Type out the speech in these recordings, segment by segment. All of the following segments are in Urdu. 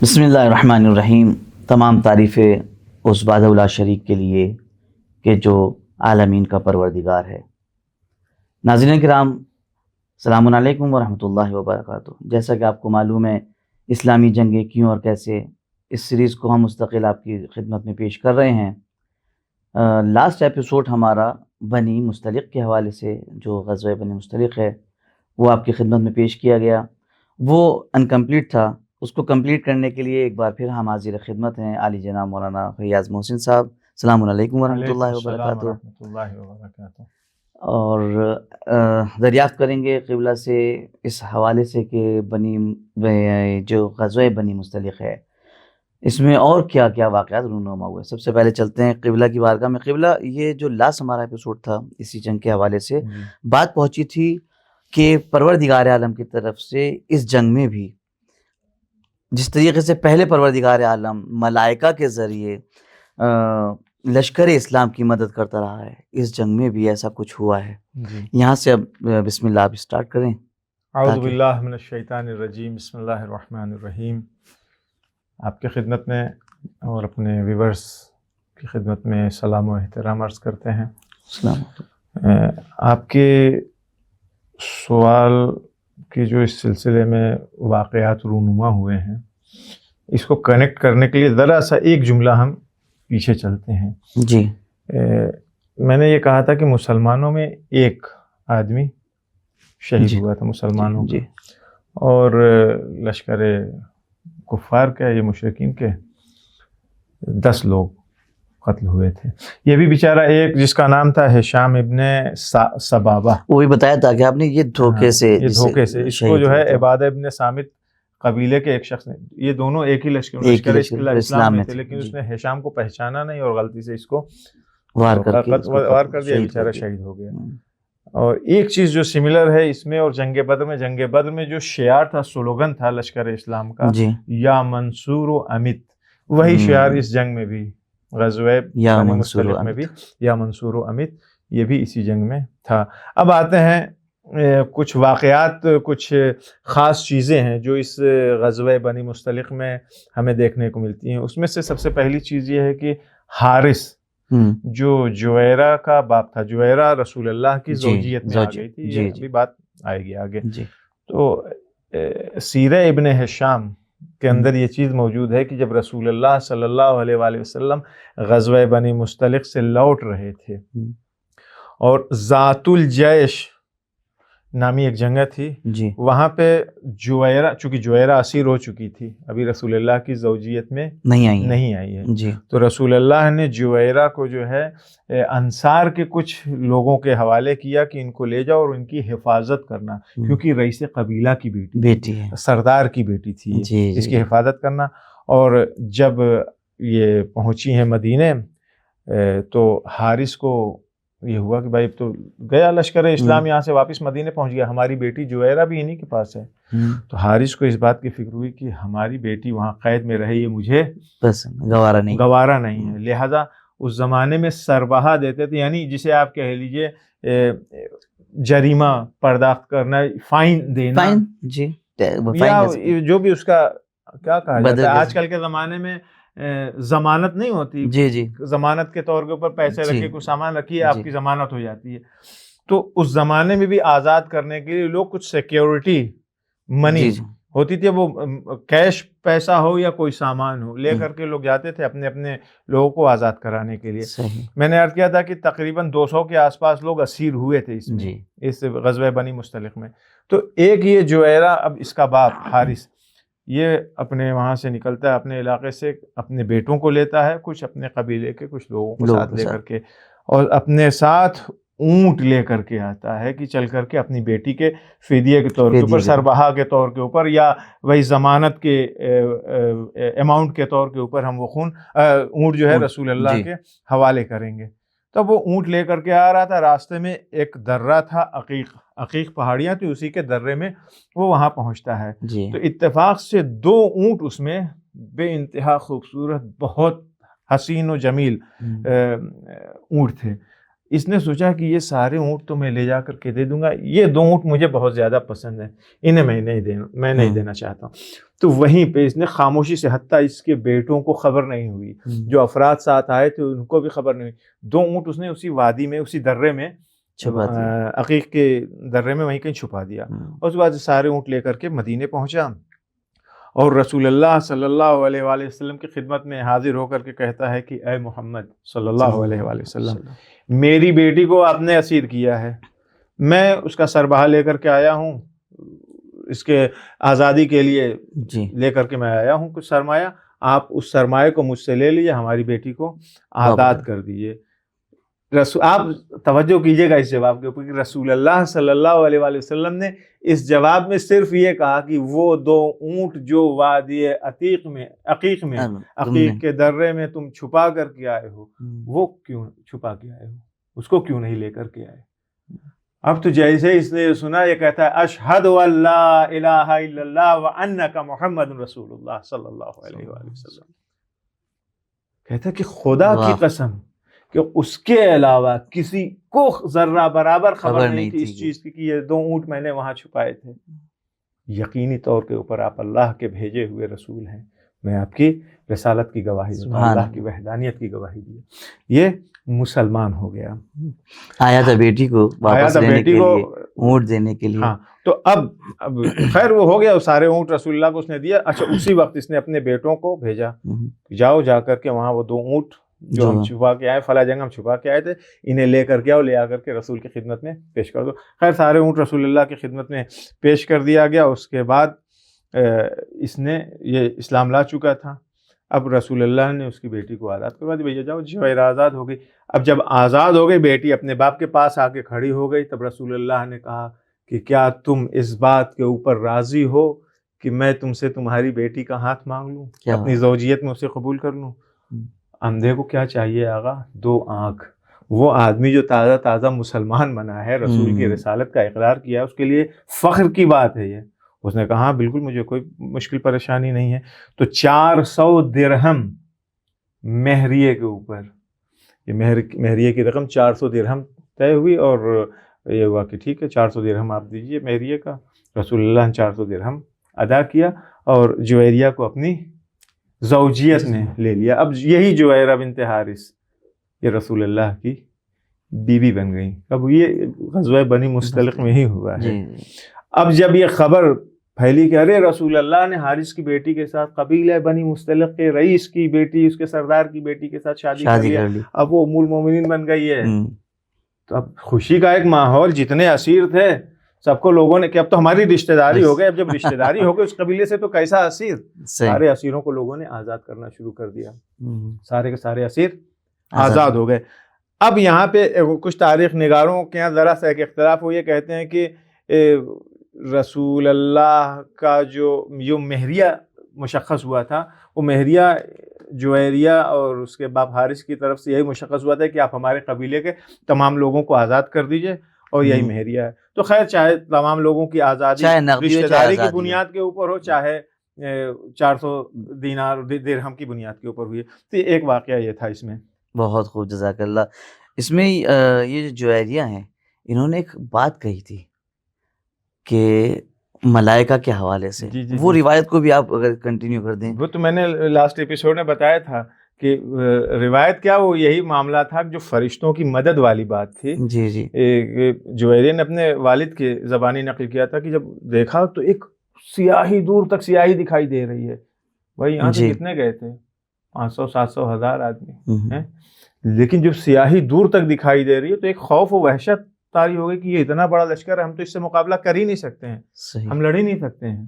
بسم اللہ الرحمن الرحیم۔ تمام تعریفیں اس وحدہ لا شریک کے لیے کہ جو عالمین کا پروردگار ہے۔ ناظرین کرام، السلام علیکم ورحمۃ اللہ وبرکاتہ۔ جیسا کہ آپ کو معلوم ہے، اسلامی جنگیں کیوں اور کیسے، اس سیریز کو ہم مستقل آپ کی خدمت میں پیش کر رہے ہیں۔ لاسٹ ایپیسوڈ ہمارا بنی مستلق کے حوالے سے، جو غزوہ بنی مستلق ہے، وہ آپ کی خدمت میں پیش کیا گیا۔ وہ انکمپلیٹ تھا، اس کو کمپلیٹ کرنے کے لیے ایک بار پھر ہم حاضر خدمت ہیں عالی جناب مولانا فیاض محسن صاحب۔ السلام علیکم ورحمۃ اللہ وبرکاتہ۔ اور دریافت کریں گے قبلہ سے اس حوالے سے کہ جو غزوہ بنی مستلق ہے، اس میں اور کیا کیا واقعات رونما ہوئے۔ سب سے پہلے چلتے ہیں قبلہ کی بارگاہ میں۔ قبلہ، یہ جو لاسٹ ہمارا ایپیسوڈ تھا اسی جنگ کے حوالے سے، بات پہنچی تھی کہ پروردگار عالم کی طرف سے اس جنگ میں بھی جس طریقے سے پہلے پروردگار عالم ملائکہ کے ذریعے لشکر اسلام کی مدد کرتا رہا ہے، اس جنگ میں بھی ایسا کچھ ہوا ہے۔ یہاں سے اب بسم اللہ آپ اسٹارٹ کریں۔ اعوذ باللہ من الشیطان الرجیم، بسم اللہ الرحمن الرحیم۔ آپ کی خدمت میں اور اپنے ویورز کی خدمت میں سلام و احترام عرض کرتے ہیں۔ آپ کے سوال کی جو اس سلسلے میں واقعات رونما ہوئے ہیں، اس کو کنیکٹ کرنے کے لیے ذرا سا ایک جملہ ہم پیچھے چلتے ہیں۔ جی، میں نے یہ کہا تھا کہ مسلمانوں میں ایک آدمی شہید ہوا تھا، مسلمانوں جی، اور لشکر کفار کے، یہ مشرکین کے 10 لوگ قتل ہوئے تھے۔ یہ بھی بیچارہ ایک جس کا نام تھا ہشام ابن سبابہ، وہ بھی بتایا تھا کہ آپ نے یہ دھوکے سے اس کو جو ہے عبادہ ابن صامت قبیلے کے ایک شخص نے، یہ دونوں ایک ہی لشکر اسلام میں تھے، لیکن اس نے ہشام کو پہچانا نہیں اور غلطی سے اس کو وار کر دیا، بیچارہ شہید ہو گیا۔ اور ایک چیز جو سملر ہے اس میں اور جنگ بدر میں جو شعار تھا، سلوگن تھا لشکر اسلام کا، یا منصور و امت، وہی شعار اس جنگ میں بھی، غزوہ بنی مستلق میں بھی یا منصور و امت، یہ بھی اسی جنگ میں تھا۔ اب آتے ہیں کچھ واقعات، کچھ خاص چیزیں ہیں جو اس غزوہ بنی مستلق میں ہمیں دیکھنے کو ملتی ہیں۔ اس میں سے سب سے پہلی چیز یہ ہے کہ حارث جو جویرہ کا باپ تھا، جویرہ رسول اللہ کی زوجیت میں آ گئی تھی، یہ ابھی بات آئے گی آگے۔ تو سیرہ ابن ہشام کے اندر یہ چیز موجود ہے کہ جب رسول اللہ صلی اللہ علیہ وآلہ وسلم غزوہ بنی مستلق سے لوٹ رہے تھے اور ذات الجیش نامی ایک جگہ تھی، وہاں پہ جویرہ، چونکہ جویرہ اسیر ہو چکی تھی، ابھی رسول اللہ کی زوجیت میں نہیں آئی ہے، تو رسول اللہ نے جویرہ کو جو ہے انصار کے کچھ لوگوں کے حوالے کیا کہ ان کو لے جاؤ اور ان کی حفاظت کرنا، کیونکہ رئیس قبیلہ کی بیٹی ہے، سردار کی بیٹی تھی، اس کی حفاظت کرنا۔ اور جب یہ پہنچی ہیں مدینے تو حارث کو یہ ہوا کہ بھائی اب تو گیا لشکر اسلام، یہاں سے واپس مدینے پہنچ گیا، ہماری بیٹی جویرہ بھی انہی کے پاس ہے۔ تو حارث کو اس بات کی فکر ہوئی کہ ہماری بیٹی وہاں قید میں رہے، یہ مجھے گوارا نہیں ہے، لہذا اس زمانے میں سربراہ دیتے تھے، یعنی جسے آپ کہہ لیجئے جریمہ پرداخت کرنا، فائن دینا، یا جو بھی اس کا کیا کہا جاتا ہے، آج کل کے زمانے میں ضمانت نہیں ہوتی، ضمانت کے طور کے اوپر پیسے رکھے، کچھ سامان رکھیے، آپ کی ضمانت ہو جاتی ہے۔ تو اس زمانے میں بھی آزاد کرنے کے لیے لوگ کچھ سیکیورٹی منی ہوتی تھی، وہ کیش پیسہ ہو یا کوئی سامان ہو، لے کر کے لوگ جاتے تھے اپنے اپنے لوگوں کو آزاد کرانے کے لیے۔ میں نے عرض کیا تھا کہ تقریباً 200 کے آس پاس لوگ اسیر ہوئے تھے اس غزوہ بنی مستلق میں۔ تو ایک یہ جویرہ، اب اس کا باپ حارث، یہ اپنے وہاں سے نکلتا ہے، اپنے علاقے سے اپنے بیٹوں کو لیتا ہے، کچھ اپنے قبیلے کے کچھ لوگوں کو ساتھ لے کر کے، اور اپنے ساتھ اونٹ لے کر کے آتا ہے کہ چل کر کے اپنی بیٹی کے فدیے کے طور کے اوپر، سربراہ کے طور کے اوپر، یا وہی ضمانت کے اماؤنٹ کے طور کے اوپر ہم وہ اونٹ جو ہے رسول اللہ کے حوالے کریں گے۔ تب وہ اونٹ لے کر کے آ رہا تھا، راستے میں ایک درہ تھا، عقیق پہاڑیاں تھی، اسی کے درے میں وہ وہاں پہنچتا ہے۔ تو اتفاق سے 2 اونٹ اس میں بے انتہا خوبصورت، بہت حسین و جمیل اونٹ تھے۔ اس نے سوچا کہ یہ سارے اونٹ تو میں لے جا کر کے دے دوں گا، یہ 2 اونٹ مجھے بہت زیادہ پسند ہیں، انہیں میں نہیں دینا چاہتا ہوں. تو وہیں پہ اس نے خاموشی سے، حتیٰ اس کے بیٹوں کو خبر نہیں ہوئی، جو افراد ساتھ آئے تھے ان کو بھی خبر نہیں ہوئی، 2 اونٹ اس نے اسی وادی میں، اسی درے میں، عقیق کے درے میں وہیں کہیں چھپا دیا. اس کے بعد سارے اونٹ لے کر کے مدینے پہنچا اور رسول اللہ صلی اللہ علیہ وآلہ وسلم کی خدمت میں حاضر ہو کر کے کہتا ہے کہ اے محمد صلی اللہ علیہ وآلہ وسلم، میری بیٹی کو آپ نے اسیر کیا ہے، میں اس کا سربراہ لے کر کے آیا ہوں، اس کے آزادی کے لیے لے کر کے میں آیا ہوں کچھ سرمایہ، آپ اس سرمایہ کو مجھ سے لے لیجیے، ہماری بیٹی کو آزاد کر دیجیے. آپ توجہ کیجیے گا اس جواب کے اوپر کہ رسول اللہ صلی اللہ علیہ وآلہ وسلم نے اس جواب میں صرف یہ کہا کہ وہ 2 اونٹ جو وادی عقیق کے درے میں تم چھپا کر کے آئے ہو، وہ کیوں چھپا کے آئے ہو، اس کو کیوں نہیں لے کر کے آئے. اب تو جیسے اس نے سنا یہ کہتا ہے اشہد ان لا الہ الا اللہ وانک محمد رسول اللہ صلی اللہ علیہ وآلہ وسلم. کہتا ہے کہ خدا کی قسم کہ اس کے علاوہ کسی کو ذرہ برابر خبر نہیں تھی اس چیز کی کہ یہ 2 اونٹ میں نے وہاں چھپائے تھے. یقینی طور کے اوپر آپ اللہ کے بھیجے ہوئے رسول ہیں، میں آپ کی رسالت کی گواہی دوں، اللہ کی وحدانیت کی گواہی دی. یہ مسلمان ہو گیا، آیا تھا بیٹی کو واپس لینے کے لیے، اونٹ دینے کے لیے. ہاں تو اب خیر وہ ہو گیا، سارے اونٹ رسول اللہ کو اس نے دیا. اچھا اسی وقت اس نے اپنے بیٹوں کو بھیجا، جاؤ جا کر کے وہاں وہ 2 اونٹ جو ہم چھپا کے آئے، فلاں جگہ ہم چھپا کے آئے تھے، انہیں لے کر کے آؤ، لے آ کر کے رسول کی خدمت میں پیش کر دو. خیر سارے اونٹ رسول اللہ کی خدمت میں پیش کر دیا گیا. اس کے بعد اس نے یہ اسلام لا چکا تھا. اب رسول اللہ نے اس کی بیٹی کو آزاد کروا دی، بھیا جاؤ جویرہ آزاد ہو گئی. اب جب آزاد ہو گئی، بیٹی اپنے باپ کے پاس آ کے کھڑی ہو گئی. تب رسول اللہ نے کہا کہ کیا تم اس بات کے اوپر راضی ہو کہ میں تم سے تمہاری بیٹی کا ہاتھ مانگ لوں، اپنی زوجیت میں اسے قبول کر لوں؟ اندھے کو کیا چاہیے آغا؟ 2 آنکھ. وہ آدمی جو تازہ مسلمان بنا ہے، رسول کی رسالت کا اقرار کیا، اس کے لیے فخر کی بات ہے یہ. اس نے کہا بالکل مجھے کوئی مشکل پریشانی نہیں ہے. تو 400 درہم مہریے کے اوپر، یہ مہریے کی رقم 400 درہم طے ہوئی اور یہ ہوا کہ ٹھیک ہے 400 درہم آپ دیجئے مہریے کا. رسول اللہ نے 400 درہم ادا کیا اور جویریہ کو اپنی زوجیت نے لے لیا. اب یہی جویرہ بنت حارث یہ رسول اللہ کی بیوی بن گئی. اب یہ غزوہ بنی مستلق میں ہی ہوا ہے. اب جب یہ خبر پھیلی کہ ارے رسول اللہ نے حارث کی بیٹی کے ساتھ قبیلہ بنی مستلق کے رئیس کی بیٹی، اس کے سردار کی بیٹی کے ساتھ شادی کر لی، اب وہ ام المومنین بن گئی ہے، تو اب خوشی کا ایک ماحول. جتنے اسیر تھے سب کو لوگوں نے کہ اب تو ہماری رشتہ داری ہو گئی. اب جب رشتہ داری ہو گئی اس قبیلے سے تو کیسا اسیر، سارے اسیروں کو لوگوں نے آزاد کرنا شروع کر دیا. سارے کے سارے اسیر آزاد ہو گئے. اب یہاں پہ کچھ تاریخ نگاروں کے یہاں ذرا سا ایک اختلاف وہ یہ کہتے ہیں کہ رسول اللہ کا جو مہریہ مشخص ہوا تھا، وہ مہریہ جویریہ اور اس کے باپ حارث کی طرف سے یہی مشخص ہوا تھا کہ آپ ہمارے قبیلے کے تمام لوگوں کو آزاد کر دیجئے اور یہی مہریہ ہے. تو خیر چاہے تمام لوگوں کی آزادی رشتہ داری کی بنیاد کے اوپر ہو، چاہے 400 دینار درہم کی بنیاد کے اوپر ہوئی. تو ایک واقعہ یہ تھا اس میں. بہت خوب، جزاک اللہ. اس میں یہ جو جویریہ ہیں انہوں نے ایک بات کہی تھی کہ ملائکہ کے حوالے سے، وہ روایت کو بھی آپ اگر کنٹینیو کر دیں. وہ تو میں نے لاسٹ ایپیسوڈ میں بتایا تھا کہ روایت کیا، وہ یہی معاملہ تھا جو فرشتوں کی مدد والی بات تھی. جی جویریہ نے اپنے والد کے زبانی نقل کیا تھا کہ جب دیکھا تو ایک سیاہی، دور تک سیاہی دکھائی دے رہی ہے. بھائی یہاں سے کتنے گئے تھے؟ 500 700 1000 آدمی ہیں، لیکن جب سیاہی دور تک دکھائی دے رہی ہے تو ایک خوف و وحشت طاری ہو گئی کہ یہ اتنا بڑا لشکر ہے، ہم تو اس سے مقابلہ کر ہی نہیں سکتے ہیں، ہم لڑ ہی نہیں سکتے ہیں.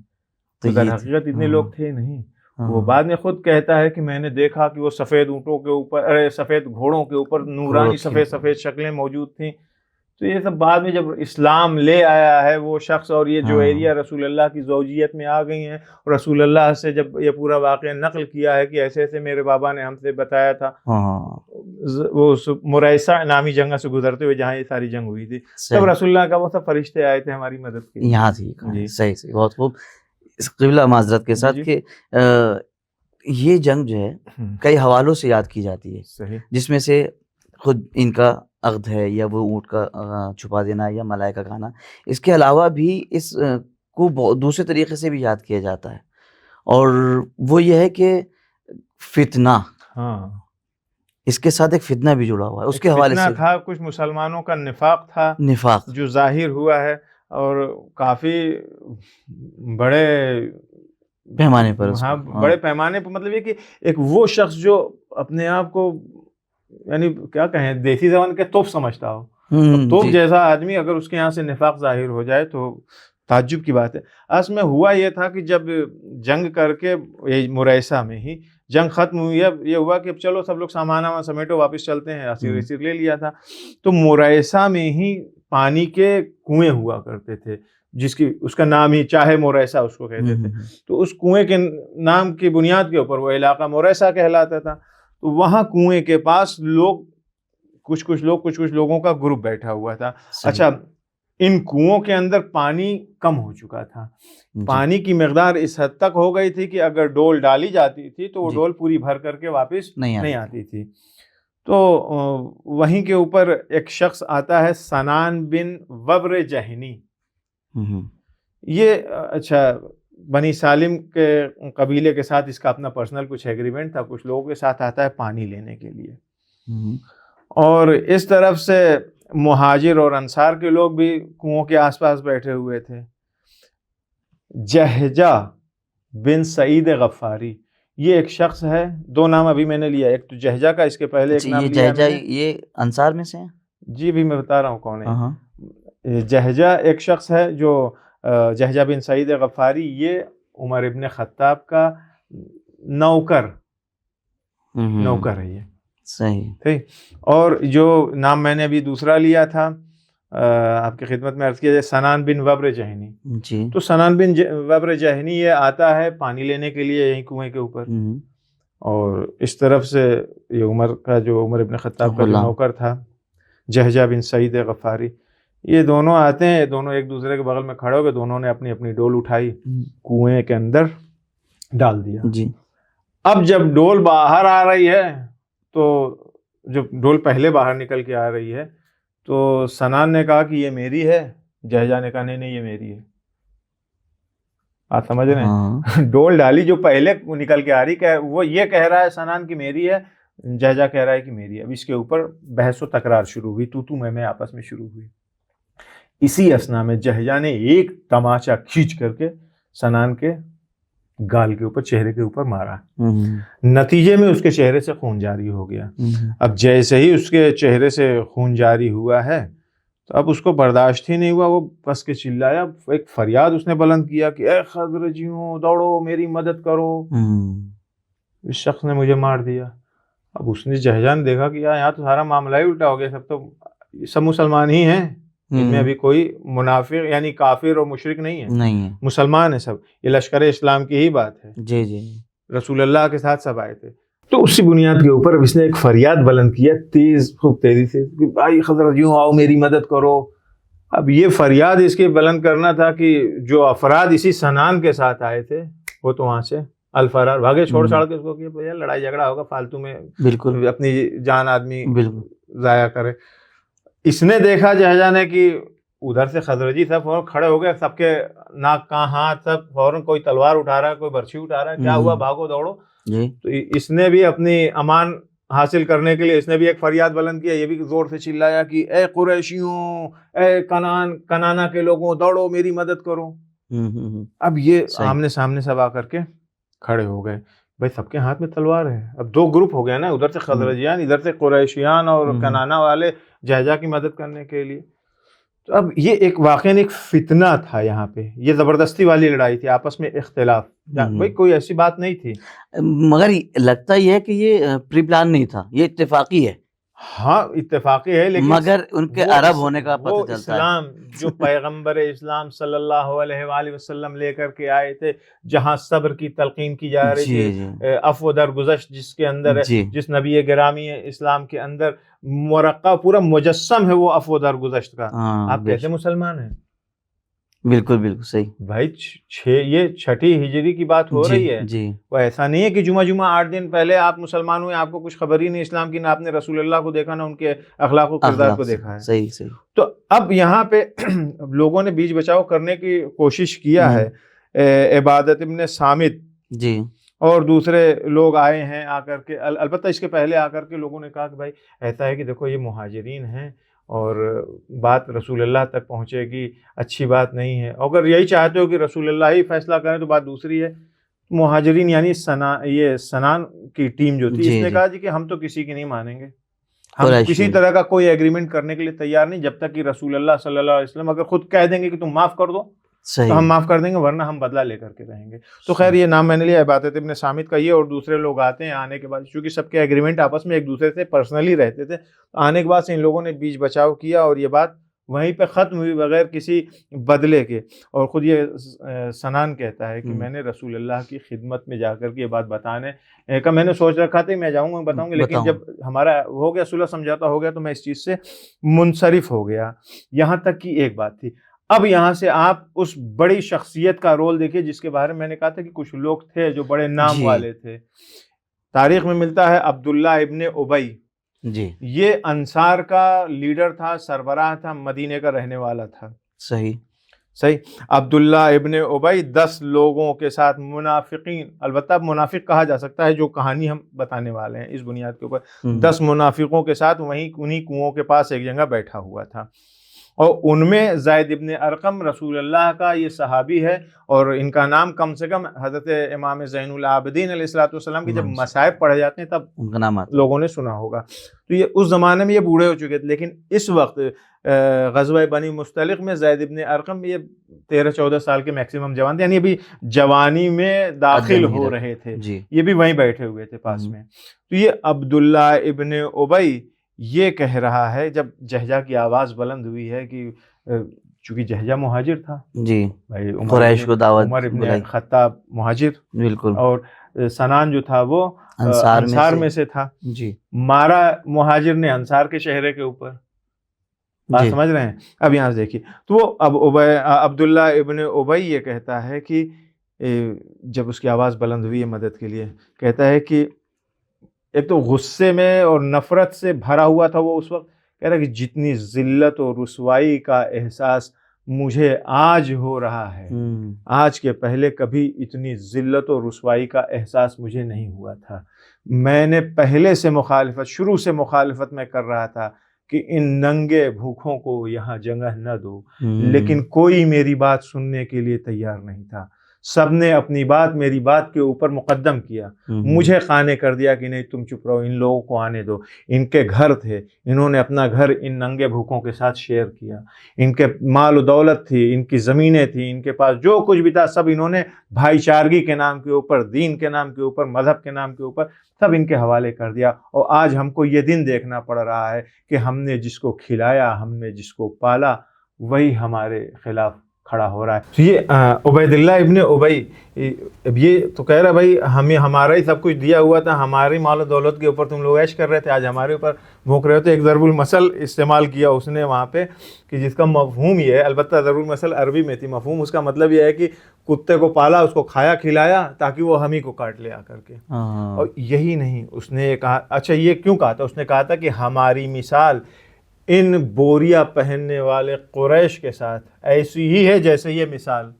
تو در حقیقت اتنے لوگ تھے نہیں. وہ بعد میں خود کہتا ہے کہ میں نے دیکھا کہ وہ سفید اونٹوں کے اوپر، سفید گھوڑوں کے اوپر نورانی سفید شکلیں موجود تھیں. تو یہ سب بعد میں جب اسلام لے آیا ہے وہ شخص اور یہ جویریہ رسول اللہ کی زوجیت میں آ گئی ہیں، اور رسول اللہ سے جب یہ پورا واقعہ نقل کیا ہے کہ ایسے ایسے میرے بابا نے ہم سے بتایا تھا، وہ مریسہ نامی جنگ سے گزرتے ہوئے جہاں یہ ساری جنگ ہوئی تھی، تب رسول اللہ کا وہ سب فرشتے آئے تھے ہماری مدد کے یہاں تھی. صحیح، بہت خوب. قبلہ معذرت کے ساتھ کہ یہ جنگ جو ہے کئی حوالوں سے یاد کی جاتی ہے، جس میں سے خود ان کا عقد ہے یا وہ اونٹ کا چھپا دینا یا ملائکہ کا کھانا، اس کے علاوہ بھی اس کو دوسرے طریقے سے بھی یاد کیا جاتا ہے، اور وہ یہ ہے کہ فتنہ، ہاں اس کے ساتھ ایک فتنہ بھی جڑا ہوا ہے، اس کے حوالے سے تھا کچھ مسلمانوں کا نفاق تھا، نفاق جو ظاہر ہوا ہے، اور کافی بڑے پیمانے پر، ہاں بڑے پیمانے پر، مطلب یہ کہ ایک وہ شخص جو اپنے آپ کو یعنی کیا کہیں دیسی زبان کے توپ سمجھتا ہو، توپ جیسا آدمی اگر اس کے یہاں سے نفاق ظاہر ہو جائے تو تعجب کی بات ہے۔ اصل میں ہوا یہ تھا کہ جب جنگ کر کے مریسہ میں ہی جنگ ختم ہوئی، اب یہ ہوا کہ چلو سب لوگ سامان سمیٹو واپس چلتے ہیں، اسیر اسیر لے لیا تھا، تو مریسہ میں ہی پانی کے کنویں ہوا کرتے تھے، اس کا نام ہی چاہے مریسہ اس کو کہتے تھے، تو اس کنویں کے نام کی بنیاد کے اوپر وہ علاقہ مریسہ کہلاتا تھا۔ تو وہاں کنویں کے پاس کچھ لوگوں کا گروپ بیٹھا ہوا تھا۔ اچھا، ان کنووں کے اندر پانی کم ہو چکا تھا، پانی کی مقدار اس حد تک ہو گئی تھی کہ اگر ڈول ڈالی جاتی تھی تو وہ ڈول پوری بھر کر کے واپس نہیں آتی تھی۔ تو وہیں کے اوپر ایک شخص آتا ہے سنان بن وبر جہنی، یہ اچھا بنی سالم کے قبیلے کے ساتھ اس کا اپنا پرسنل کچھ ایگریمنٹ تھا، کچھ لوگوں کے ساتھ آتا ہے پانی لینے کے لیے، اور اس طرف سے مہاجر اور انصار کے لوگ بھی کنووں کے آس پاس بیٹھے ہوئے تھے۔ جہجہ بن سعید غفاری، یہ ایک شخص ہے، دو نام ابھی میں نے لیا، ایک تو جہجہ کا، اس کے پہلے ایک نام لیا جہجہ یہ انصار میں سے ہیں؟ جی بھی میں بتا رہا ہوں کون ہے۔ جہجہ ایک شخص ہے جو جہجہ بن سعید غفاری، یہ عمر ابن خطاب کا نوکر ہے یہ، صحیح ٹھیک۔ اور جو نام میں نے ابھی دوسرا لیا تھا آپ کی خدمت میں عرض کیا جائے، سنان بن وبر جہنی، جی، تو سنان بن وبر جہنی یہ آتا ہے پانی لینے کے لیے یہیں کنویں کے اوپر، اور اس طرف سے یہ عمر ابن خطاب کا جو نوکر تھا جہجہ بن سعید غفاری، یہ دونوں آتے ہیں، دونوں ایک دوسرے کے بغل میں کھڑے ہو گئے، دونوں نے اپنی اپنی ڈول اٹھائی، کنویں کے اندر ڈال دیا۔ جی، اب جب ڈول باہر آ رہی ہے، تو جب ڈول پہلے باہر نکل کے آ رہی ہے تو سنان نے کہا کہ یہ میری ہے، جہجہ نے کہا نہیں یہ میری ہے۔ آپ سمجھ رہے ہیں؟ ڈول ڈالی جو پہلے نکل کے آ رہی، وہ یہ کہہ رہا ہے سنان کی میری ہے، جہجہ کہہ رہا ہے کہ میری ہے۔ اب اس کے اوپر بحث و تکرار شروع ہوئی، تو میں آپس میں شروع ہوئی۔ اسی اثنا میں جہجہ نے ایک تماچا کھینچ کر کے سنان کے گال کے اوپر، چہرے کے اوپر مارا، نتیجے میں اس کے چہرے سے خون جاری ہو گیا۔ اب جیسے ہی اس کے چہرے سے خون جاری ہوا ہے تو اب اس کو برداشت ہی نہیں ہوا، وہ بس کے چلایا، ایک فریاد اس نے بلند کیا کہ اے خزرجیوں دوڑو میری مدد کرو، اس شخص نے مجھے مار دیا۔ اب اس نے جہجہ نے دیکھا کہ یہاں تو سارا معاملہ ہی الٹا ہو گیا، سب مسلمان ہی ہیں، ان میں ابھی کوئی منافق یعنی کافر اور مشرک نہیں ہے، مسلمان ہے سب، یہ لشکر اسلام کی ہی بات ہے، جی جی، رسول اللہ کے ساتھ سب آئے تھے۔ تو اسی بنیاد کے اوپر اس نے ایک فریاد بلند کیا خوب تیزی سے کہ بھائی خزرجیوں آؤ میری مدد کرو۔ اب یہ فریاد اس کے بلند کرنا تھا کہ جو افراد اسی سنان کے ساتھ آئے تھے وہ تو وہاں سے الفرار بھاگے، چھوڑ چھاڑ کے اس کو کہ بھیا لڑائی جھگڑا ہوگا، فالتو میں بالکل اپنی جان آدمی ضائع کرے۔ اس نے دیکھا جہجہ نے کہ ادھر سے خزرجی سب فوراً کھڑے ہو گئے، سب کے ناک کہاں ہاتھ، سب فوراً کوئی تلوار اٹھا رہا ہے، کوئی برچھی اٹھا رہا ہے، کیا ہوا بھاگو دوڑو۔ تو اس نے بھی اپنی امان حاصل کرنے کے لیے اس نے بھی ایک فریاد بلند کیا، یہ بھی زور سے چلایا کہ اے قریشیوں، اے کنانا کے لوگوں، دوڑو میری مدد کرو۔ اب یہ آمنے سامنے سب آ کر کے کھڑے ہو گئے، بھائی سب کے ہاتھ میں تلوار ہے، اب دو گروپ ہو گیا نا، ادھر سے خزرجیان، ادھر سے قریشیان اور کنانا والے جہجہ کی مدد کرنے کے لیے۔ تو اب یہ ایک واقعی ایک فتنہ تھا، یہاں پہ یہ زبردستی والی لڑائی تھی، آپس میں اختلاف، بھائی کوئی ایسی بات نہیں تھی، مگر لگتا یہ ہے کہ یہ پری پلان نہیں تھا، یہ اتفاقی ہے۔ ہاں اتفاقی ہے، لیکن مگر ان کے عرب ہونے کا پتہ چلتا ہے، اسلام جو پیغمبر اسلام صلی اللہ علیہ وآلہ وسلم لے کر کے آئے تھے، جہاں صبر کی تلقین کی جا رہی تھی، عفو درگزشت جس کے اندر ہے، جس نبی گرامی اسلام کے اندر مرقع پورا مجسم ہے وہ عفو درگزشت کا، آپ کیسے مسلمان ہیں؟ بالکل بالکل صحیح بھائی یہ 6 ہجری کی بات ہو رہی ہے جی. وہ ایسا نہیں ہے کہ جمعہ 8 دن پہلے آپ مسلمان ہوئے، آپ کو کچھ خبر ہی نہیں اسلام کی، نہ آپ نے رسول اللہ کو دیکھا، نہ ان کے اخلاق و کردار کو دیکھا ہے. صحیح صحیح. تو اب یہاں پہ لوگوں نے بیچ بچاؤ کرنے کی کوشش کیا ہے. عبادت ابن صامت جی اور دوسرے لوگ آئے ہیں آ کر کے، البتہ اس کے پہلے آ کر کے لوگوں نے کہا کہ بھائی ایسا ہے کہ دیکھو یہ مہاجرین ہیں اور بات رسول اللہ تک پہنچے گی، اچھی بات نہیں ہے. اگر یہی چاہتے ہو کہ رسول اللہ ہی فیصلہ کریں تو بات دوسری ہے. مہاجرین یعنی سنان کی ٹیم جو تھی، اس نے کہا جی کہ ہم تو کسی کی نہیں مانیں گے، ہم کسی طرح کا کوئی ایگریمنٹ کرنے کے لیے تیار نہیں جب تک کہ رسول اللہ صلی اللہ علیہ وسلم اگر خود کہہ دیں گے کہ تم معاف کر دو تو ہم معاف کر دیں گے، ورنہ ہم بدلہ لے کر کے رہیں گے. تو خیر یہ نام میں نے لیا عبادت ابن صامت کا. یہ اور دوسرے لوگ آتے ہیں. آنے کے بعد چونکہ سب کے ایگریمنٹ آپس میں ایک دوسرے سے پرسنلی رہتے تھے، آنے کے بعد سے ان لوگوں نے بیچ بچاؤ کیا اور یہ بات وہیں پہ ختم ہوئی بغیر کسی بدلے کے. اور خود یہ سنان کہتا ہے کہ میں نے رسول اللہ کی خدمت میں جا کر کے یہ بات بتانے کا میں نے سوچ رکھا تھا کہ میں جاؤں گا بتاؤں گا، لیکن جب ہمارا ہو گیا صلح سمجھوتا ہو گیا تو میں اس چیز سے منصرف ہو گیا. یہاں تک کہ ایک بات تھی. اب یہاں سے آپ اس بڑی شخصیت کا رول دیکھیے جس کے بارے میں نے کہا تھا کہ کچھ لوگ تھے جو بڑے نام والے تھے. تاریخ میں ملتا ہے عبداللہ ابن ابی. جی یہ انصار کا لیڈر تھا، سربراہ تھا، مدینے کا رہنے والا تھا. صحیح. عبداللہ ابن ابی 10 لوگوں کے ساتھ منافقین، البتہ منافق کہا جا سکتا ہے جو کہانی ہم بتانے والے ہیں اس بنیاد کے اوپر، 10 منافقوں کے ساتھ وہیں انہی کنووں کے پاس ایک جگہ بیٹھا ہوا تھا. اور ان میں زید ابن ارقم رسول اللہ کا یہ صحابی ہے، اور ان کا نام کم سے کم حضرت امام زین العابدین علیہ الصلوۃ والسلام کی جب مصائب پڑھے جاتے ہیں تب ان کا نام لوگوں نے سنا ہوگا. تو یہ اس زمانے میں یہ بوڑھے ہو چکے تھے، لیکن اس وقت غزوہ بنی مستلق میں زید ابن ارقم یہ 13-14 سال کے میکسیمم جوان تھے، یعنی ابھی جوانی میں داخل ہو رہے تھے. یہ بھی وہیں بیٹھے ہوئے تھے پاس میں. تو یہ عبداللہ ابن ابی یہ کہہ رہا ہے جب جہجہ کی آواز بلند ہوئی ہے کہ چونکہ جہجہ مہاجر تھا جی بھائی، قریش کو دعوت، عمر ابن خطاب مہاجر بالکل، اور سنان جو تھا وہ انصار میں سے تھا جی. مارا مہاجر نے انصار کے چہرے کے اوپر، بات سمجھ رہے ہیں. اب یہاں سے دیکھیے تو وہ اب عبداللہ ابن ابی یہ کہتا ہے کہ جب اس کی آواز بلند ہوئی ہے مدد کے لیے، کہتا ہے کہ ایک تو غصے میں اور نفرت سے بھرا ہوا تھا وہ اس وقت، کہہ رہا کہ جتنی ذلت و رسوائی کا احساس مجھے آج ہو رہا ہے، آج کے پہلے کبھی اتنی ذلت و رسوائی کا احساس مجھے نہیں ہوا تھا. میں نے پہلے سے شروع سے مخالفت میں کر رہا تھا کہ ان ننگے بھوکھوں کو یہاں جگہ نہ دو، لیکن کوئی میری بات سننے کے لیے تیار نہیں تھا. سب نے اپنی بات میری بات کے اوپر مقدم کیا، مجھے قانے کر دیا کہ نہیں تم چپ رہو، ان لوگوں کو آنے دو. ان کے گھر تھے، انہوں نے اپنا گھر ان ننگے بھوکوں کے ساتھ شیئر کیا. ان کے مال و دولت تھی، ان کی زمینیں تھیں، ان کے پاس جو کچھ بھی تھا سب انہوں نے بھائی چارگی کے نام کے اوپر، دین کے نام کے اوپر، مذہب کے نام کے اوپر سب ان کے حوالے کر دیا. اور آج ہم کو یہ دن دیکھنا پڑ رہا ہے کہ ہم نے جس کو کھلایا، ہم نے جس کو پالا، وہی ہمارے خلاف کھڑا ہو رہا ہے. تو یہ عبیداللہ ابن ابی اب یہ تو کہہ رہا بھائی ہمیں ہمارا ہی سب کچھ دیا ہوا تھا، ہماری مال و دولت کے اوپر تم لوگ عیش کر رہے تھے، آج ہمارے اوپر بھونک رہے ہوتے. ایک ضرب المثل استعمال کیا اس نے وہاں پہ کہ جس کا مفہوم یہ ہے، البتہ ضرب المثل عربی میں تھی، مفہوم اس کا مطلب یہ ہے کہ کتے کو پالا، اس کو کھایا کھلایا تاکہ وہ ہم ہی کو کاٹ لے آ کر کے. اور یہی نہیں، اس نے کہا، اچھا یہ کیوں کہا تھا؟ اس نے کہا تھا کہ ہماری مثال ان بوریا پہننے والے قریش کے ساتھ ایسی ہی ہے جیسے یہ مثال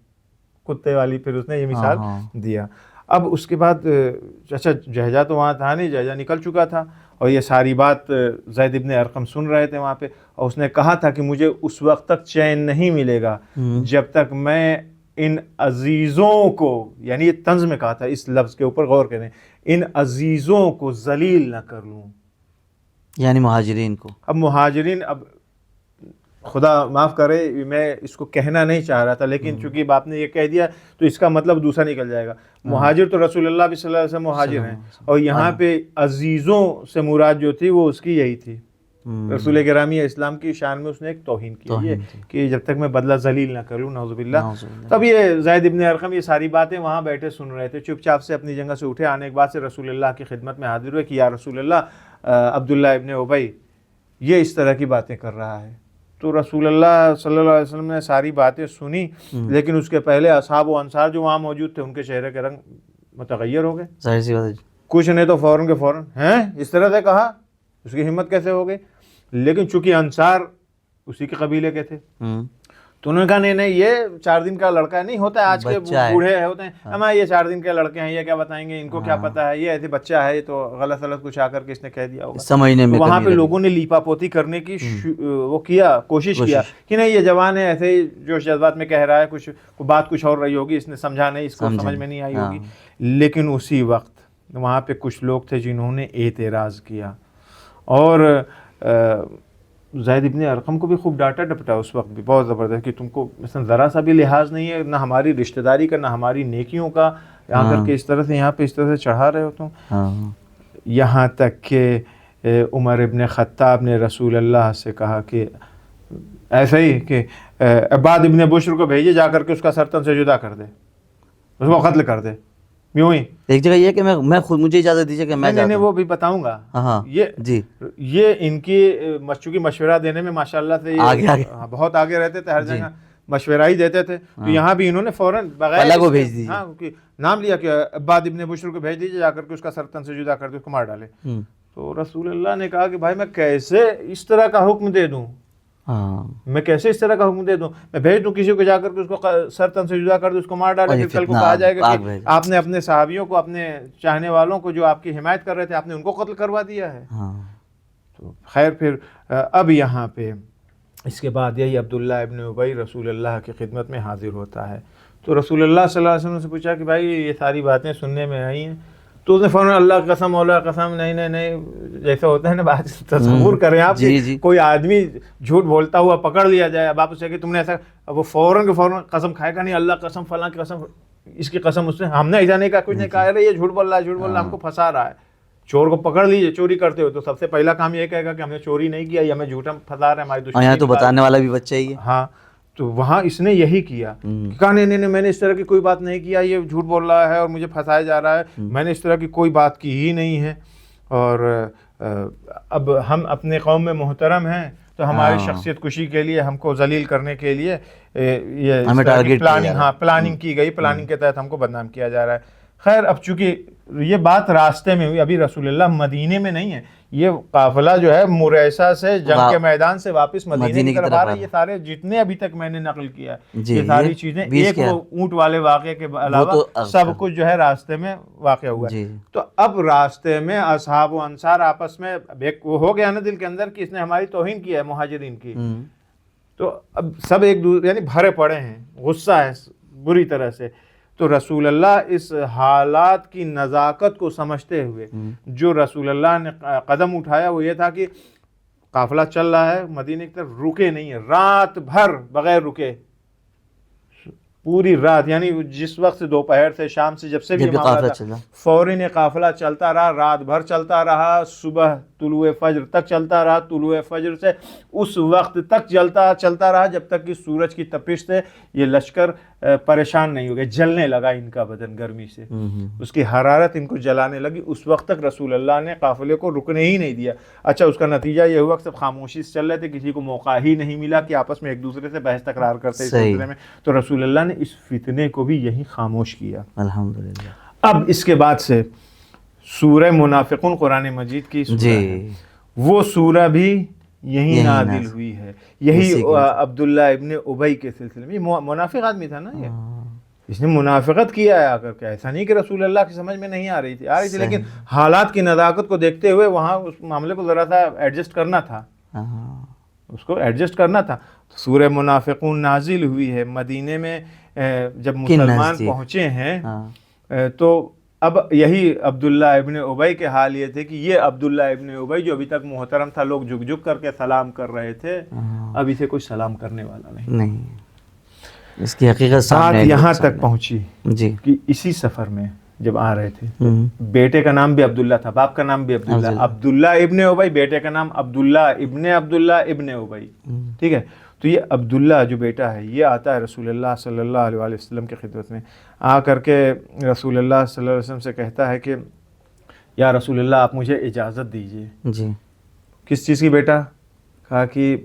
کتے والی. پھر اس نے یہ مثال دیا. اب اس کے بعد اچھا جہجہ تو وہاں تھا نہیں، جہجہ نکل چکا تھا، اور یہ ساری بات زید ابن ارقم سن رہے تھے وہاں پہ. اور اس نے کہا تھا کہ مجھے اس وقت تک چین نہیں ملے گا جب تک میں ان عزیزوں کو، یعنی یہ طنز میں کہا تھا، اس لفظ کے اوپر غور کریں، ان عزیزوں کو ذلیل نہ کر لوں، یعنی مہاجرین کو. اب مہاجرین، اب خدا معاف کرے میں اس کو کہنا نہیں چاہ رہا تھا، لیکن چونکہ باپ نے یہ کہہ دیا تو اس کا مطلب دوسرا نکل جائے گا. مہاجر تو رسول اللہ بھی صلی اللہ علیہ وسلم مہاجر ہیں، اور یہاں پہ عزیزوں سے مراد جو تھی وہ اس کی یہی تھی. رسول گرامی اسلام کی شان میں اس نے ایک توہین کی ہے کہ جب تک میں بدلہ ذلیل نہ کروں، نعوذ باللہ. تب یہ زید ابن ارقم یہ ساری باتیں وہاں بیٹھے سن رہے تھے، چپ چاپ سے اپنی جگہ سے اٹھے. آنے کے بعد سے رسول اللہ کی خدمت میں حاضر ہوئے کہ یا رسول اللہ، عبداللہ ابن ابی یہ اس طرح کی باتیں کر رہا ہے. تو رسول اللہ صلی اللہ علیہ وسلم نے ساری باتیں سنی، لیکن اس کے پہلے اصحاب و انصار جو وہاں موجود تھے ان کے چہرے کے رنگ متغیر ہو گئے. ظاہر سی بات ہے. کچھ نے تو فوراً کے فوراً ہیں اس طرح سے کہا، اس کی ہمت کیسے ہو گئی. لیکن چونکہ انصار اسی کے قبیلے کے تھے تو انہوں نے کہا نہیں یہ 4 دن کا لڑکا نہیں ہوتا ہے، آج کے بوڑھے ہوتے ہیں، ہمیں یہ 4 دن کے لڑکے ہیں، یہ کیا بتائیں گے، ان کو کیا پتا ہے، یہ ایسے بچہ ہے، تو غلط کچھ آ کر کے اس نے کہہ دیا ہوگا سمجھنے میں. وہاں پہ لوگوں نے لیپا پوتی کرنے کی وہ کیا، کوشش کیا کہ نہیں یہ جوان ہے، ایسے ہی جوش جذبات میں کہہ رہا ہے، کچھ بات کچھ اور رہی ہوگی، اس نے سمجھا نہیں، اس کو سمجھ میں نہیں آئی ہوگی. لیکن اسی وقت وہاں پہ کچھ لوگ تھے جنہوں نے اعتراض کیا، اور زید ابن ارقم کو بھی خوب ڈانٹا ڈپٹا اس وقت بھی بہت زبردست، کہ تم کو مثلا ذرا سا بھی لحاظ نہیں ہے، نہ ہماری رشتہ داری کا، نہ ہماری نیکیوں کا، آ کر کے اس طرح سے یہاں پہ اس طرح سے چڑھا رہے ہو تم. یہاں تک کہ عمر ابن خطاب نے رسول اللہ سے کہا کہ ایسا ہی کہ عباد ابن بشر کو بھیجے، جا کر کے اس کا سر تن سے جدا کر دے، اس کو قتل کر دے. یوں ہی ایک جگہ یہ کہ میں خود، مجھے اجازت دیجیے کہ میں نہیں وہ بھی بتاؤں گا. یہ ان کی چونکہ مشورہ دینے میں ماشاءاللہ سے بہت آگے رہتے تھے، ہر جگہ مشورہ ہی دیتے تھے. تو یہاں بھی انہوں نے فوراً بغیر کو بھیج دیجیے، ہاں نام لیا کہ عباد ابن بشر کو بھیج دیجیے، جا کر کے اس کا سر تن سے جدا کر دے، اس کو مار ڈالے. تو رسول اللہ نے کہا کہ بھائی میں کیسے اس طرح کا حکم دے دوں، میں کیسے اس طرح کا حکم دے دوں، میں بھیج دوں کسی کو جا کر کے اس کو سر تن سے جدا کر دے، اس کو مار ڈالے، پھر کل کو کہا جائے گا کہ آپ نے اپنے صحابیوں کو، اپنے چاہنے والوں کو جو آپ کی حمایت کر رہے تھے، آپ نے ان کو قتل کروا دیا ہے. تو خیر پھر اب یہاں پہ اس کے بعد یہی عبداللہ ابن ابی رسول اللہ کی خدمت میں حاضر ہوتا ہے. تو رسول اللہ صلی اللہ علیہ وسلم سے پوچھا کہ بھائی یہ ساری باتیں سننے میں آئی ہیں. تو اس نے فوراً اللہ کی قسم، مولا کی قسم، نہیں جیسا ہوتا ہے نا بات، تصور کریں آپ کوئی آدمی جھوٹ بولتا ہوا پکڑ لیا جائے، اب آپ اسے کہ تم نے ایسا، اب وہ فوراً کے فوراً قسم کھائے گا نہیں، اللہ کی قسم، فلاں کی قسم، اس کی قسم، اس نے ہم نے ایسا نہیں کہا، کچھ نہیں کہا، ارے یہ جھوٹ بول رہا ہے، ہم کو پھنسا رہا ہے. چور کو پکڑ لیجیے چوری کرتے ہو تو سب سے پہلا کام یہ کہے گا کہ ہم نے چوری نہیں کیا، یہ ہمیں جھوٹا پھنسا رہا ہے، ہماری دشمنی تو بتانے والا بھی بچہ ہی ہے. ہاں تو وہاں اس نے یہی کیا، کہا نہیں میں نے اس طرح کی کوئی بات نہیں کیا، یہ جھوٹ بول رہا ہے اور مجھے پھنسایا جا رہا ہے، میں نے اس طرح کی کوئی بات کی ہی نہیں ہے. اور اب ہم اپنے قوم میں محترم ہیں تو ہماری شخصیت کشی کے لیے، ہم کو ذلیل کرنے کے لیے یہ پلاننگ کی گئی، پلاننگ کے تحت ہم کو بدنام کیا جا رہا ہے. خیر اب چونکہ یہ بات راستے میں ہوئی، ابھی رسول اللہ مدینے میں نہیں ہے، یہ قافلہ جو ہے مریسہ سے جنگ کے میدان سے واپس مدینے کی طرف آ رہا ہے. یہ سارے جتنے ابھی تک میں نے نقل کیا ہے یہ ساری چیزیں، ایک وہ اونٹ والے واقعے کے علاوہ سب کچھ جو ہے راستے میں واقع ہوا ہے. تو اب راستے میں اصحاب و انصار آپس میں وہ ہو گیا نا دل کے اندر کہ اس نے ہماری توہین کی ہے مہاجرین کی، تو اب سب ایک دوسرے یعنی بھرے پڑے ہیں، غصہ ہے بری طرح سے. تو رسول اللہ اس حالات کی نزاکت کو سمجھتے ہوئے جو رسول اللہ نے قدم اٹھایا وہ یہ تھا کہ قافلہ چل رہا ہے مدینے کی طرف، رکے نہیں ہے، رات بھر بغیر رکے، پوری رات، یعنی جس وقت سے دوپہر سے شام سے جب سے بھی معاملہ تھا فوراً قافلہ چلتا رہا، رات بھر چلتا رہا، صبح طلوع فجر تک چلتا رہا، طلوع فجر سے اس وقت تک چلتا رہا جب تک کہ سورج کی تپش سے یہ لشکر پریشان نہیں ہو گئے، جلنے لگا ان کا بدن گرمی سے، اس کی حرارت ان کو جلانے لگی. اس وقت تک رسول اللہ نے قافلے کو رکنے ہی نہیں دیا. اچھا اس کا نتیجہ یہ ہوا کہ سب خاموشی سے چل رہے تھے، کسی کو موقع ہی نہیں ملا کہ آپس میں ایک دوسرے سے بحث تکرار کرتے اس سلسلے میں. تو رسول اللہ نے اس فتنے کو بھی یہی خاموش کیا. الحمدللہ. اب اس کے بعد سے سورہ منافقون قرآن مجید کی سورہ ہے، وہ سورہ بھی یہی نازل ہوئی ہے، یہی عبداللہ ابن ابی کے سلسلے میں. یہ منافق آدمی تھا نا، یہ اس نے منافقت کیا ہے آ کر کے. ایسا نہیں کہ رسول اللہ کی سمجھ میں نہیں آ رہی تھی، لیکن حالات کی نزاکت کو دیکھتے ہوئے وہاں اس معاملے کو ذرا سا ایڈجسٹ کرنا تھا، اس کو ایڈجسٹ کرنا تھا. سورہ منافقون نازل ہوئی ہے مدینے میں. جب مسلمان پہنچے ہیں تو اب یہی عبداللہ ابن ابی کے حال یہ تھے کہ یہ عبداللہ ابن ابی جو ابھی تک محترم تھا، لوگ جھک جھک کر کے سلام کر رہے تھے، اب اسے کوئی سلام کرنے والا نہیں. اس کی حقیقت ساتھ یہاں تک پہنچی کہ اسی سفر میں جب آ رہے تھے، بیٹے کا نام بھی عبداللہ تھا، باپ کا نام بھی عبداللہ، عبداللہ ابن ابی، بیٹے کا نام عبداللہ ابن ابی. ٹھیک ہے، تو یہ عبداللہ جو بیٹا ہے یہ آتا ہے رسول اللہ صلی اللہ علیہ وسلم کی خدمت میں. آ کر کے رسول اللہ صلی اللہ علیہ وسلم سے کہتا ہے کہ یا رسول اللہ آپ مجھے اجازت دیجیے. جی. کس چیز کی بیٹا؟ کہا کہ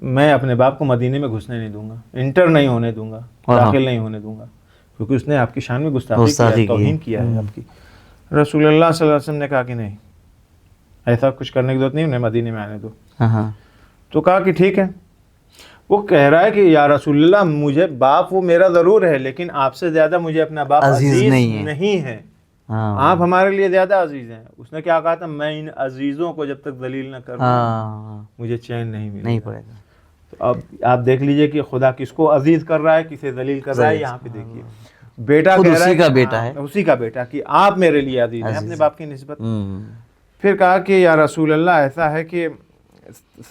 میں اپنے باپ کو مدینے میں گھسنے نہیں دوں گا، انٹر نہیں ہونے دوں گا، داخل نہیں ہونے دوں گا، کیونکہ اس نے آپ کی شان میں گستاخی کی، توہین کیا ہے آپ کی۔ رسول اللہ صلی اللہ علیہ وسلم نے کہا کہ نہیں، ایسا کچھ کرنے کی ضرورت نہیں، انہیں مدینے میں آنے دو۔ تو کہا کہ ٹھیک ہے۔ وہ کہہ رہا ہے کہ یا رسول اللہ، مجھے باپ وہ میرا ضرور ہے، لیکن آپ سے زیادہ مجھے اپنا باپ عزیز نہیں ہے، آپ ہمارے لیے زیادہ عزیز ہیں۔ اس نے کیا کہا تھا؟ میں ان عزیزوں کو جب تک ذلیل نہ کروں مجھے چین نہیں ملے گا۔ تو اب آپ دیکھ لیجئے کہ خدا کس کو عزیز کر رہا ہے، کسے ذلیل کر رہا ہے۔ یہاں پہ دیکھیے، بیٹا کہہ رہا ہے کہ اسی کا بیٹا کہ آپ میرے لیے عزیز ہیں اپنے باپ کی نسبت۔ پھر کہا کہ یا رسول اللہ، ایسا ہے کہ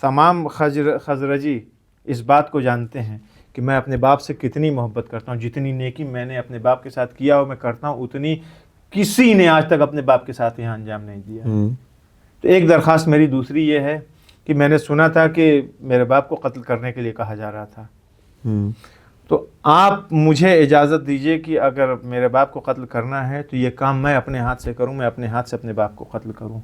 تمام خزرجی اس بات کو جانتے ہیں کہ میں اپنے باپ سے کتنی محبت کرتا ہوں، جتنی نیکی میں نے اپنے باپ کے ساتھ کیا ہو میں کرتا ہوں، اتنی کسی نے آج تک اپنے باپ کے ساتھ یہاں انجام نہیں دیا۔ تو ایک درخواست میری دوسری یہ ہے کہ میں نے سنا تھا کہ میرے باپ کو قتل کرنے کے لیے کہا جا رہا تھا، تو آپ مجھے اجازت دیجئے کہ اگر میرے باپ کو قتل کرنا ہے تو یہ کام میں اپنے ہاتھ سے کروں، میں اپنے ہاتھ سے اپنے باپ کو قتل کروں۔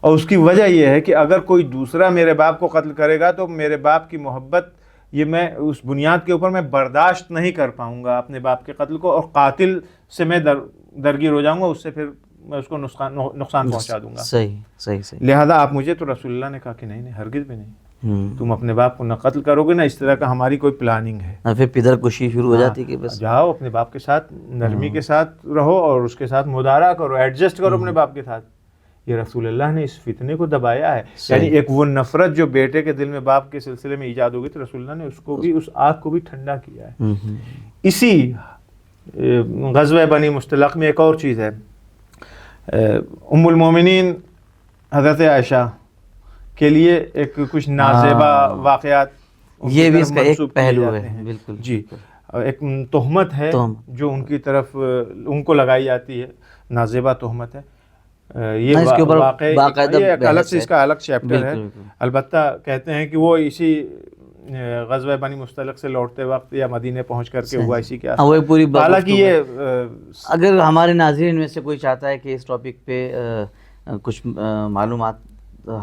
اور اس کی وجہ یہ ہے کہ اگر کوئی دوسرا میرے باپ کو قتل کرے گا تو میرے باپ کی محبت یہ میں اس بنیاد کے اوپر میں برداشت نہیں کر پاؤں گا اپنے باپ کے قتل کو، اور قاتل سے میں درگیر ہو جاؤں گا، اس سے پھر میں اس کو نقصان پہنچا دوں گا۔ صحیح۔ لہذا آپ مجھے، تو رسول اللہ نے کہا کہ نہیں، ہرگز بھی نہیں، تم اپنے باپ کو نہ قتل کرو گے، نہ اس طرح کا ہماری کوئی پلاننگ ہے۔ پھر پدر کشی شروع ہو جاتی کہ بس جاؤ اپنے باپ کے ساتھ نرمی کے ساتھ رہو اور اس کے ساتھ مدارا کرو، ایڈجسٹ کرو اپنے باپ کے ساتھ۔ یہ رسول اللہ نے اس فتنے کو دبایا ہے، یعنی ایک وہ نفرت جو بیٹے کے دل میں باپ کے سلسلے میں ایجاد ہو گئی، تو رسول اللہ نے اس کو بھی، اس آگ کو بھی ٹھنڈا کیا ہے۔ اسی غزوہ بنی مصطلق میں ایک اور چیز ہے، ام المومنین حضرت عائشہ کے لیے ایک کچھ نازیبا واقعات یہ بھی اس کا ایک پہلو ہے، بالکل جی، ایک تہمت ہے جو ان کی طرف ان کو لگائی جاتی ہے، نازیبا تہمت ہے۔ یہ الگ سے اس کا الگ چیپٹر ہے، البتہ کہتے ہیں کہ وہ اسی غزوہ بنی مصطلق سے لوٹتے وقت یا مدینے پہنچ کر کے ہوا اسی کے آسپاس۔ حالانکہ یہ اگر ہمارے ناظرین میں سے کوئی چاہتا ہے کہ اس ٹاپک پہ کچھ معلومات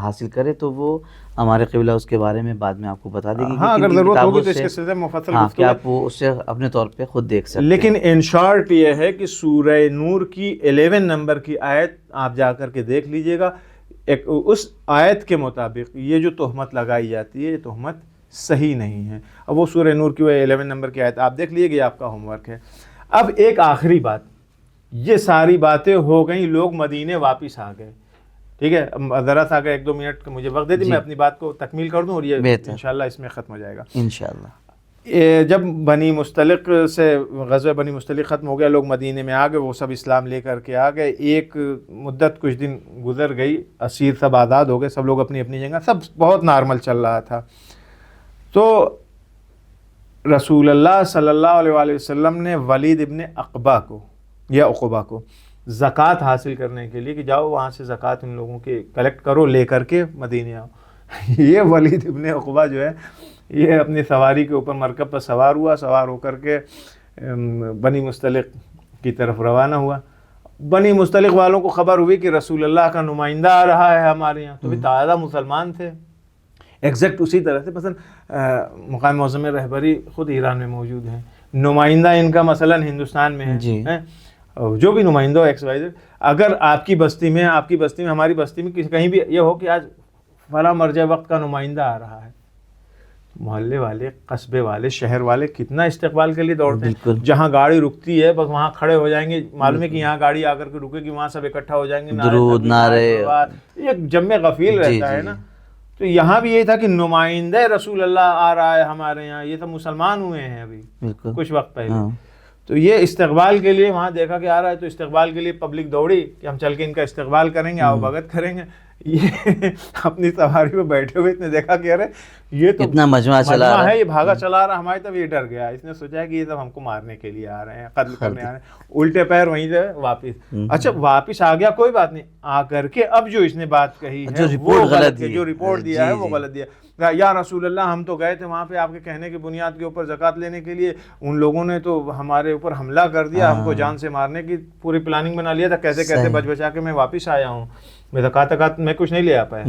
حاصل کرے تو وہ ہمارے قبلہ اس کے بارے میں بعد میں آپ کو بتا دے گی، ہاں اگر ضرورت ہوگی تو اس کے سلسلے میں مفصل کہ آپ وہ اس سے اپنے طور پہ خود دیکھ سکتے ہیں۔ لیکن ان شارٹ یہ ہے کہ سورہ نور کی 11 نمبر کی آیت آپ جا کر کے دیکھ لیجئے گا، اس آیت کے مطابق یہ جو تہمت لگائی جاتی ہے یہ تہمت صحیح نہیں ہے۔ اب وہ سورہ نور کی وہ 11 نمبر کی آیت آپ دیکھ لیجئے گا، آپ کا ہوم ورک ہے۔ اب ایک آخری بات، یہ ساری باتیں ہو گئیں، لوگ مدینے واپس آ گئے، ٹھیک ہے، ذرا سا اگر 1-2 منٹ مجھے وقت دے دی میں اپنی بات کو تکمیل کر دوں اور یہ انشاءاللہ اس میں ختم ہو جائے گا انشاءاللہ۔ جب بنی مصطلق سے غزوہ بنی مصطلق ختم ہو گیا، لوگ مدینے میں آ گئے، وہ سب اسلام لے کر کے آ گئے، ایک مدت کچھ دن گزر گئی، اسیر سب آزاد ہو گئے، سب لوگ اپنی اپنی جگہ، سب بہت نارمل چل رہا تھا۔ تو رسول اللہ صلی اللہ علیہ وآلہ وسلم نے ولید ابن عقبہ کو زکوٰۃ حاصل کرنے کے لیے کہ جاؤ وہاں سے زکوٰۃ ان لوگوں کے کلیکٹ کرو، لے کر کے مدینے آؤ۔ یہ ولید ابن عقبہ جو ہے یہ اپنی سواری کے اوپر مرکب پر سوار ہوا، سوار ہو کر کے بنی مصطلق کی طرف روانہ ہوا۔ بنی مصطلق والوں کو خبر ہوئی کہ رسول اللہ کا نمائندہ آ رہا ہے ہمارے یہاں، تو بھی تازہ مسلمان تھے، ایگزیکٹ اسی طرح سے مثلا مقام معظم رہبری خود ایران میں موجود ہیں، نمائندہ ان کا مثلا ہندوستان میں ہے، جو بھی نمائندہ ہو ایکس وائی زیڈ، اگر آپ کی بستی میں ہماری بستی میں کہیں بھی یہ ہو کہ آج فلاں مرجع وقت کا نمائندہ آ رہا ہے، محلے والے، قصبے والے، شہر والے کتنا استقبال کے لیے دوڑتے ہیں۔ جہاں گاڑی رکتی ہے بس وہاں کھڑے ہو جائیں گے، معلوم ہے کہ یہاں گاڑی آ کر کے رکے گی، وہاں سب اکٹھا ہو جائیں گے، درود نعرے، ایک جمع غفیل رہتا ہے نا۔ تو یہاں بھی یہ تھا کہ نمائندہ رسول اللہ آ رہا ہے ہمارے یہاں، یہ تو مسلمان ہوئے ہیں ابھی کچھ وقت پہلے، تو یہ استقبال کے لیے وہاں دیکھا کہ آ رہا ہے، تو استقبال کے لیے پبلک دوڑی کہ ہم چل کے ان کا استقبال کریں گے، آؤ بھگت کریں گے۔ یہ اپنی سواری پہ بیٹھے ہوئے اتنے دیکھا کہ ارے یہ تو اتنا مجمع ہے، یہ بھاگا چلا رہا ہماری طرف، یہ ڈر گیا، اس نے سوچا کہ یہ سب ہم کو مارنے کے لیے آ رہے ہیں، قتل کرنے آ رہے ہیں، الٹے پیر وہیں سے واپس۔ اچھا واپس آ گیا کوئی بات نہیں، آ کر کے اب جو اس نے بات کہی ہے، جو رپورٹ دیا ہے وہ غلط دیا۔ یا رسول اللہ ہم تو گئے تھے وہاں پہ آپ کے کہنے کی بنیاد کے اوپر زکوٰۃ لینے کے لیے، ان لوگوں نے تو ہمارے اوپر حملہ کر دیا، ہم کو جان سے مارنے کی پوری پلاننگ بنا لیا تھا، کیسے کیسے بچ بچا کے میں واپس آیا ہوں، میں زکوٰۃ میں کچھ نہیں لے آ پایا۔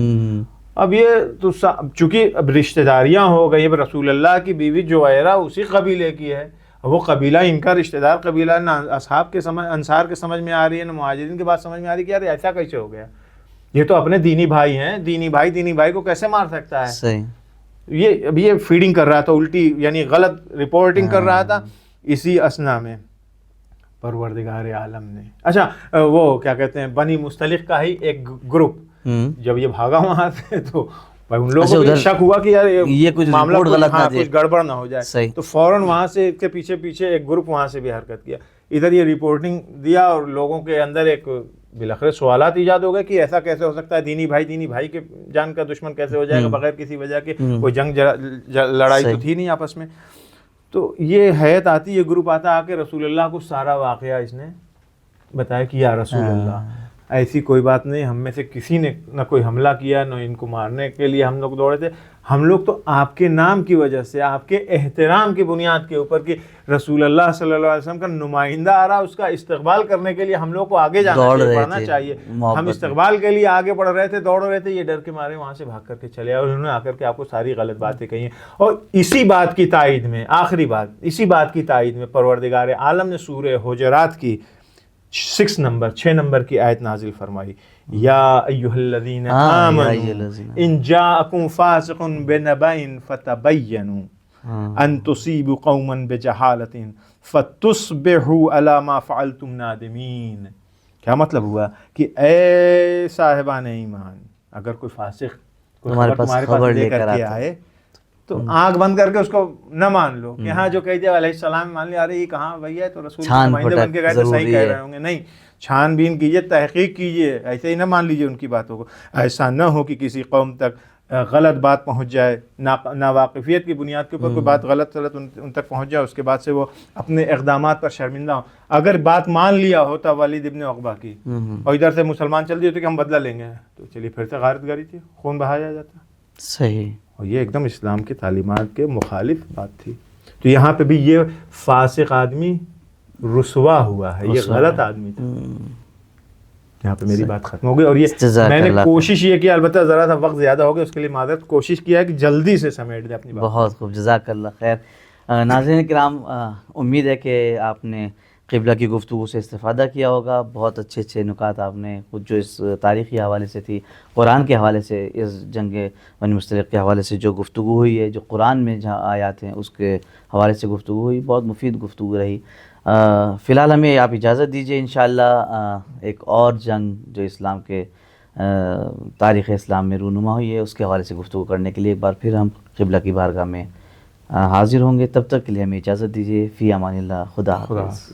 اب یہ تو چونکہ اب رشتہ داریاں ہو گئی، اب رسول اللہ کی بیوی جویرہ اسی قبیلے کی ہے، وہ قبیلہ ان کا رشتہ دار قبیلہ، نہ اصحاب کے سمجھ انصار کے سمجھ میں آ رہی ہے، نہ مہاجرین کے بات سمجھ میں آ رہی ہے کہ یار ایسا کیسے ہو گیا، یہ تو اپنے دینی بھائی ہیں، دینی بھائی کو کیسے مار سکتا ہے؟ صحیح. یہ اب یہ فیڈنگ کر رہا تھا الٹی، یعنی غلط رپورٹنگ کر رہا تھا. اسی اسنا میں پروردگار عالم نے، اچھا وہ کیا کہتے ہیں، بنی مستلق کا ہی ایک گروپ جب یہ بھاگا وہاں سے تو ان لوگوں کو بھی شک ہوا کہ یار یہ کچھ معاملہ کچھ گڑبڑ نہ ہو جائے، تو فوراً وہاں سے کے پیچھے ایک گروپ وہاں سے بھی حرکت کیا، ادھر یہ رپورٹنگ دیا، اور لوگوں کے اندر ایک بالاخره سوالات ایجاد ہو گئے کہ ایسا کیسے ہو سکتا ہے، دینی بھائی کے جان کا دشمن کیسے ہو جائے گا بغیر کسی وجہ کے، کوئی جنگ لڑائی تو تھی نہیں آپس میں. تو یہ حیت آتی، یہ گروپ آتا، آ کے رسول اللہ کو سارا واقعہ اس نے بتایا کہ یا رسول اللہ ایسی کوئی بات نہیں، ہم میں سے کسی نے نہ کوئی حملہ کیا، نہ ان کو مارنے کے لیے ہم لوگ دوڑے تھے، ہم لوگ تو آپ کے نام کی وجہ سے، آپ کے احترام کی بنیاد کے اوپر کہ رسول اللہ صلی اللہ علیہ وسلم کا نمائندہ آ رہا، اس کا استقبال کرنے کے لیے ہم لوگ کو آگے جانا چاہیے، بڑھنا چاہیے، ہم استقبال کے لیے آگے بڑھ رہے تھے، دوڑ رہے تھے، یہ ڈر کے مارے وہاں سے بھاگ کر کے چلے آئے، اور انہوں نے آ کر کے آپ کو ساری غلط باتیں کہی ہیں. اور اسی بات کی تائید میں، آخری بات، اسی بات کی تائید میں پروردگار عالم نے سورہ حجرات کی 6 نمبر کی آیت نازل فرمائی، یا ایھا الذین آمنوا ان جاءکم فاسق بنبأ فتبینوا ان تصیبوا قوما بجہالۃ فتصبحوا علی ما فعلتم نادمین. کیا مطلب ہوا کہ اے صاحبان ایمان، اگر کوئی فاسق تمہارے پاس لے کر کے آئے تو آنکھ بند کر کے اس کو نہ مان لو کہ ہاں جو کہہ دیا علیہ السلام مان لیا، ارے یہ کہاں بھیا تو رسول کے نمائندے بن کے گئے تو صحیح کہہ رہے ہوں گے. نہیں، چھان بین کیجئے، تحقیق کیجئے، ایسے ہی نہ مان لیجئے ان کی باتوں کو. ایسا نہ ہو کہ کسی قوم تک غلط بات پہنچ جائے، ناواقفیت کی بنیاد کے اوپر کوئی بات غلط ان تک پہنچ جائے، اس کے بعد سے وہ اپنے اقدامات پر شرمندہ ہوں. اگر بات مان لیا ہوتا ولید ابن عقبہ کی، اور ادھر سے مسلمان چل دیے ہوتے کہ ہم بدلہ لیں گے، تو چلیے پھر سے غارت گری تھی، خون بہایا جاتا. صحیح. اور یہ ایک دم اسلام کی تعلیمات کے مخالف بات تھی. تو یہاں پہ بھی یہ فاسق آدمی رسوا ہوا ہے، یہ غلط آدمی تھا. یہاں پہ میری بات ختم ہو گئی، اور یہ میں نے کوشش یہ کی، البتہ ذرا سا وقت زیادہ ہو گیا، اس کے لیے معذرت، کوشش کیا ہے کہ جلدی سے سمیٹ دیں اپنی بات. بہت خوب، جزاک اللہ خیر. ناظرین کرام، امید ہے کہ آپ نے قبلہ کی گفتگو سے استفادہ کیا ہوگا. بہت اچھے نکات آپ نے خود جو اس تاریخی حوالے سے تھی، قرآن کے حوالے سے، اس جنگ بنی مستلق کے حوالے سے جو گفتگو ہوئی ہے، جو قرآن میں جہاں آیات ہیں اس کے حوالے سے گفتگو ہوئی، بہت مفید گفتگو رہی. فی الحال ہمیں آپ اجازت دیجیے، انشاءاللہ ایک اور جنگ جو اسلام کے تاریخ اسلام میں رونما ہوئی ہے اس کے حوالے سے گفتگو کرنے کے لیے ایک بار پھر ہم قبلہ کی بارگاہ میں حاضر ہوں گے. تب تک کے لیے ہمیں اجازت دیجیے. فی امان اللہ. خدا حافظ.